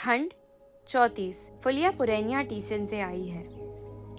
खंड 34। फुलिया पुरैनिया टीसन से आई है।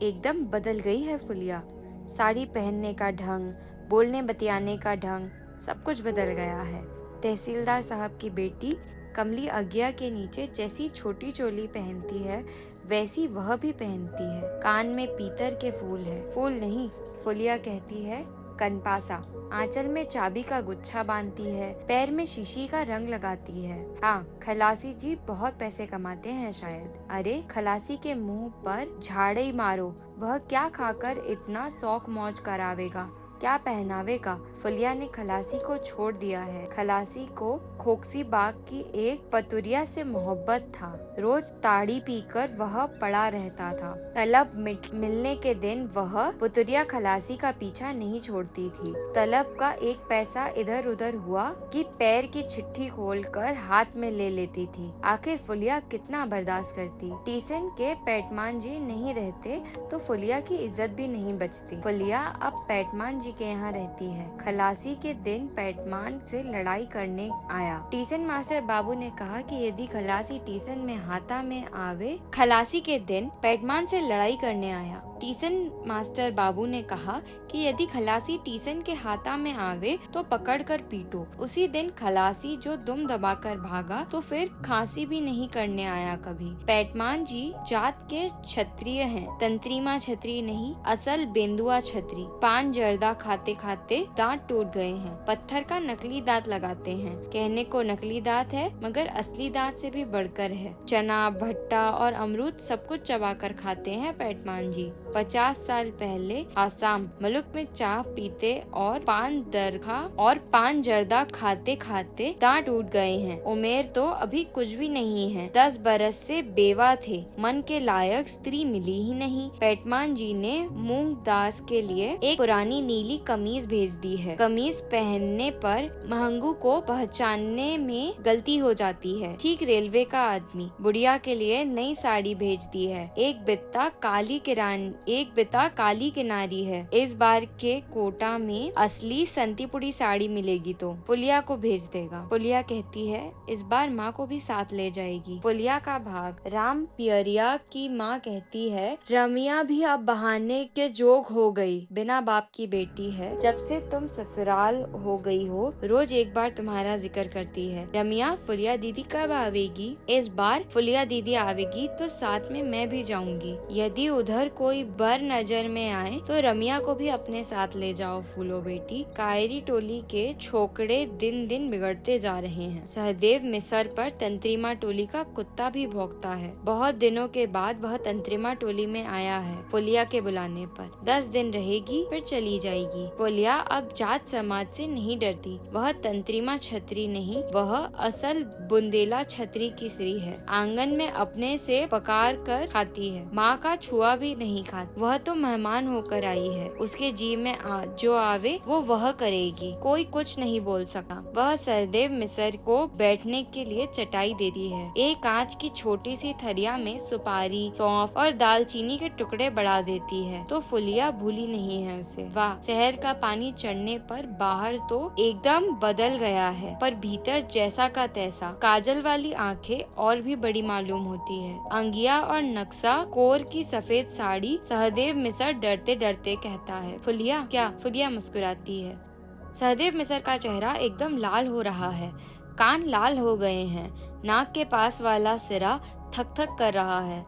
एकदम बदल गई है फुलिया। साड़ी पहनने का ढंग, बोलने बतियाने का ढंग, सब कुछ बदल गया है। तहसीलदार साहब की बेटी कमली आज्ञा के नीचे जैसी छोटी चोली पहनती है वैसी वह भी पहनती है। कान में पीतर के फूल है। फूल नहीं, फुलिया कहती है कनपासा। आंचल में चाबी का गुच्छा बांधती है। पैर में शीशी का रंग लगाती है। हाँ, खलासी जी बहुत पैसे कमाते हैं शायद। अरे खलासी के मुंह पर झाड़े मारो, वह क्या खाकर इतना शौक मौज करावेगा, क्या पहनावेगा। फुलिया ने खलासी को छोड़ दिया है। खलासी को खोकसी बाग की एक पतुरिया से मोहब्बत था। रोज ताड़ी पीकर वह पड़ा रहता था। तलब मिलने के दिन वह पतुरिया खलासी का पीछा नहीं छोड़ती थी। तलब का एक पैसा इधर उधर हुआ कि पैर की चिट्ठी खोलकर हाथ में ले लेती थी। आखिर फुलिया कितना बर्दाश्त करती। टीसन के पेटमान जी नहीं रहते तो फुलिया की इज्जत भी नहीं बचती। फुलिया अब पेटमान जी के यहाँ रहती है। खलासी के दिन पेटमान से लड़ाई करने आया। टीसन मास्टर बाबू ने कहा कि यदि खलासी टीसन में हाथा में आवे। खलासी के दिन पेटमान से लड़ाई करने आया। टीसन मास्टर बाबू ने कहा कि यदि खलासी टीसन के हाथा में आवे तो पकड़कर पीटो। उसी दिन खलासी जो दुम दबाकर भागा तो फिर खांसी भी नहीं करने आया कभी। पेटमान जी जात के क्षत्रिय हैं, तंत्रीमा छत्री नहीं, असल बेंदुआ छत्री। पान जर्दा खाते खाते दांत टूट गए हैं। पत्थर का नकली दांत लगाते हैं। कहने को नकली दांत है मगर असली दांत से भी बढ़कर है। चना, भट्टा और अमरूद सब कुछ चबाकर खाते हैं पेटमान जी। 50 साल पहले आसाम मुल्क में चाह पीते और पान जर्दा खाते खाते दांत टूट गए हैं। उमेर तो अभी कुछ भी नहीं है। 10 बरस से बेवा थे। मन के लायक स्त्री मिली ही नहीं। पेटमान जी ने मूंग दास के लिए एक पुरानी नीली कमीज भेज दी है। कमीज पहनने पर महंगू को पहचानने में गलती हो जाती है। ठीक रेलवे का आदमी। बुढ़िया के लिए नई साड़ी भेज दी है। एक बित्ता काली किनारी है। इस बार के कोटा में असली संतीपुड़ी साड़ी मिलेगी तो फुलिया को भेज देगा। फुलिया कहती है इस बार माँ को भी साथ ले जाएगी। फुलिया का भाग। राम पियरिया की माँ कहती है रमिया भी अब बहाने के जोग हो गई। बिना बाप की बेटी है। जब से तुम ससुराल हो गई हो रोज एक बार तुम्हारा जिक्र करती है। रमिया, फुलिया दीदी कब आवेगी? इस बार फुलिया दीदी आवेगी तो साथ में मैं भी जाऊंगी। यदि उधर कोई बर नजर में आए तो रमिया को भी अपने साथ ले जाओ। फूलो बेटी। कायरी टोली के छोकड़े दिन दिन बिगड़ते जा रहे हैं। सहदेव मिसर पर तंत्रीमा टोली का कुत्ता भी भौंकता है। बहुत दिनों के बाद वह तंत्रीमा टोली में आया है फुलिया के बुलाने पर। 10 दिन रहेगी फिर चली जाएगी। फुलिया अब जात समाज से नहीं डरती। वह तंत्रीमा छत्री नहीं, वह असल बुंदेला छत्री की स्त्री है। आंगन में अपने से पकार कर खाती है। माँ का छुआ भी नहीं खाती। वह तो मेहमान होकर आई है। उसके जी में जो आवे वो वह करेगी। कोई कुछ नहीं बोल सका। वह सहदेव मिसर को बैठने के लिए चटाई देती है। एक कांच की छोटी सी थरिया में सुपारी, सौंफ और दालचीनी के टुकड़े बढ़ा देती है तो फुलिया भूली नहीं है उसे। वाह, शहर का पानी चढ़ने पर बाहर तो एकदम बदल गया है पर भीतर जैसा का तैसा। काजल वाली आंखें और भी बड़ी मालूम होती है। अंगिया और नक्शा कोर की सफेद साड़ी। सहदेव मिसर डरते डरते कहता है फुलिया क्या? फुलिया मुस्कुराती है। सहदेव मिसर का चेहरा एकदम लाल हो रहा है। कान लाल हो गए हैं। नाक के पास वाला सिरा थक थक कर रहा है।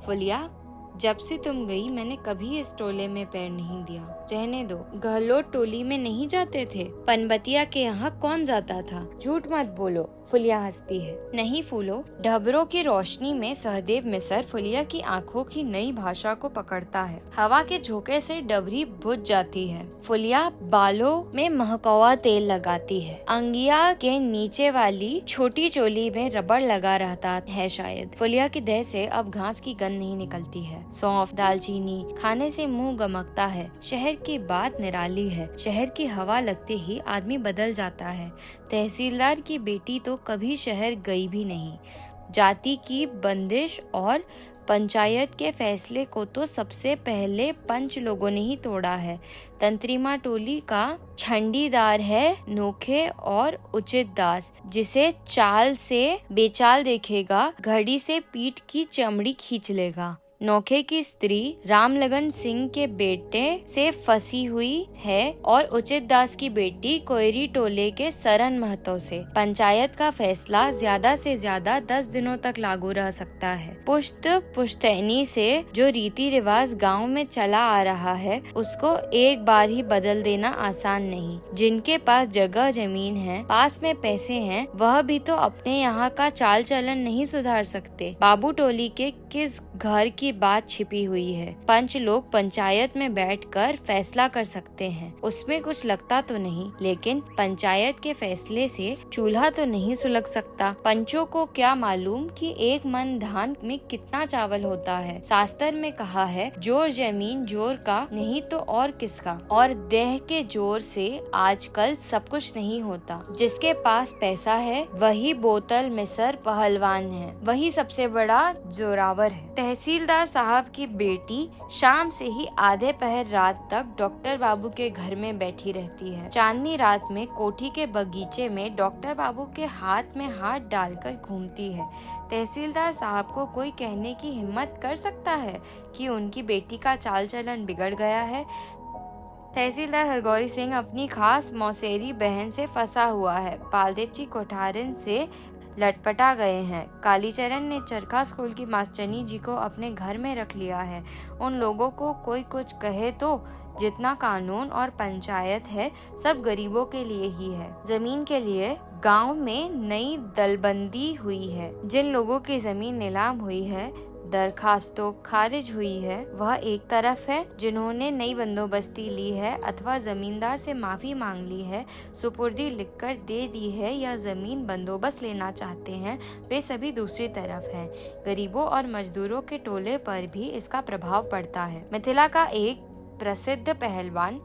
फुलिया, जब से तुम गई मैंने कभी इस टोले में पैर नहीं दिया। रहने दो। गहलोत टोली में नहीं जाते थे? पनबतिया के यहाँ कौन जाता था? झूठ मत बोलो। फुलिया हंसती है। नहीं फूलो। ढबरों की रोशनी में सहदेव मिसर फुलिया की आंखों की नई भाषा को पकड़ता है। हवा के झोंके से डबरी बुझ जाती है। फुलिया बालों में महकवा तेल लगाती है। अंगिया के नीचे वाली छोटी चोली में रबड़ लगा रहता है शायद। फुलिया की देह से अब घास की गंध नहीं निकलती है। सौंफ, दालचीनी खाने से मुंह गमकता है। शहर की बात निराली है। शहर की हवा लगते ही आदमी बदल जाता है। तहसीलदार की बेटी तो कभी शहर गई भी नहीं। जाति की बंदिश और पंचायत के फैसले को तो सबसे पहले पंच लोगों ने ही तोड़ा है। तंत्रीमा टोली का छंडीदार है नोखे और उचित दास, जिसे चाल से बेचाल देखेगा, घड़ी से पीठ की चमड़ी खींच लेगा। नोखे की स्त्री रामलगन सिंह के बेटे से फंसी हुई है और उचित दास की बेटी कोयरी टोले के सरन महतो से। पंचायत का फैसला ज्यादा से ज्यादा 10 दिनों तक लागू रह सकता है। पुश्त पुश्तैनी से जो रीति रिवाज गांव में चला आ रहा है, उसको एक बार ही बदल देना आसान नहीं। जिनके पास जगह जमीन है, पास में पैसे हैं, वह भी तो अपने यहाँ का चाल चलन नहीं सुधार सकते। बाबू टोली के किस घर की बात छिपी हुई है? पंच लोग पंचायत में बैठकर फैसला कर सकते हैं, उसमें कुछ लगता तो नहीं, लेकिन पंचायत के फैसले से चूल्हा तो नहीं सुलग सकता। पंचों को क्या मालूम कि एक मन धान में कितना चावल होता है। शास्त्र में कहा है, जोर जमीन जोर का नहीं तो और किसका। और देह के जोर से आजकल सब कुछ नहीं होता। जिसके पास पैसा है वही बोतल मिसर पहलवान है, वही सबसे बड़ा जोरावर है। तहसीलदार साहब की बेटी शाम से ही आधे पहर रात तक डॉक्टर बाबू के घर में बैठी रहती है। चांदनी रात में कोठी के बगीचे में डॉक्टर बाबू के हाथ में हाथ डालकर घूमती है। तहसीलदार साहब को कोई कहने की हिम्मत कर सकता है कि उनकी बेटी का चाल चलन बिगड़ गया है? तहसीलदार हरगौरी सिंह अपनी खास मौसेरी बहन से फंसा हुआ है। बालदेव जी कोठारिन से लटपटा गए हैं। कालीचरण ने चरखा स्कूल की मास्टरनी जी को अपने घर में रख लिया है। उन लोगों को कोई कुछ कहे तो जितना कानून और पंचायत है, सब गरीबों के लिए ही है। जमीन के लिए गांव में नई दलबंदी हुई है। जिन लोगों की जमीन नीलाम हुई है, दरखास्तों खारिज हुई है, वह एक तरफ है। जिन्होंने नई बंदोबस्ती ली है अथवा जमींदार से माफी मांग ली है, सुपुर्दी लिखकर दे दी है या जमीन बंदोबस्त लेना चाहते हैं, वे सभी दूसरी तरफ हैं। गरीबों और मजदूरों के टोले पर भी इसका प्रभाव पड़ता है। मिथिला का एक प्रसिद्ध पहलवान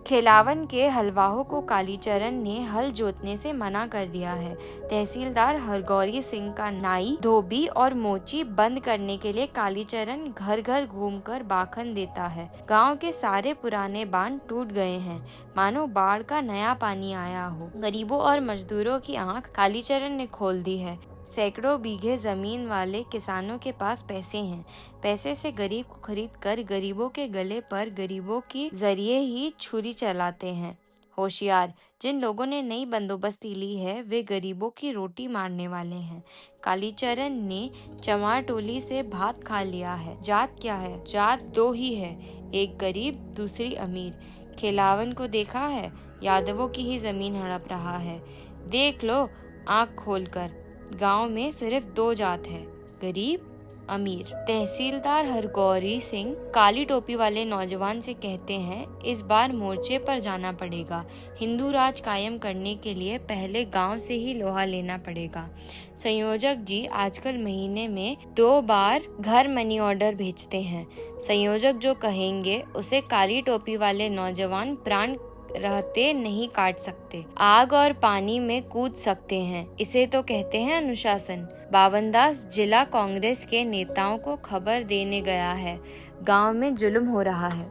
खेलावन के हलवाहों को कालीचरण ने हल जोतने से मना कर दिया है। तहसीलदार हरगौरी सिंह का नाई, धोबी और मोची बंद करने के लिए कालीचरण घर घर घूमकर बाखन देता है। गांव के सारे पुराने बांध टूट गए हैं, मानो बाढ़ का नया पानी आया हो। गरीबों और मजदूरों की आंख कालीचरण ने खोल दी है। सैकड़ों बीघे जमीन वाले किसानों के पास पैसे हैं। पैसे से गरीब को खरीद कर गरीबों के गले पर गरीबों के जरिए ही छुरी चलाते हैं। होशियार, जिन लोगों ने नई बंदोबस्ती ली है, वे गरीबों की रोटी मारने वाले हैं। कालीचरण ने चमार टोली से भात खा लिया है। जात क्या है? जात दो ही है, एक गरीब, दूसरी अमीर। खेलावन को देखा है, यादवों की ही जमीन हड़प रहा है। देख लो आँख खोलकर, गांव में सिर्फ दो जात है, गरीब, अमीर। तहसीलदार हरगौरी सिंह काली टोपी वाले नौजवान से कहते हैं, इस बार मोर्चे पर जाना पड़ेगा। हिंदू राज कायम करने के लिए पहले गांव से ही लोहा लेना पड़ेगा। संयोजक जी आजकल महीने में 2 बार घर मनी ऑर्डर भेजते हैं। संयोजक जो कहेंगे उसे काली टोपी वाले नौजवान प्राण रहते नहीं काट सकते। आग और पानी में कूद सकते हैं, इसे तो कहते हैं अनुशासन। बावनदास जिला कांग्रेस के नेताओं को खबर देने गया है, गांव में जुल्म हो रहा है।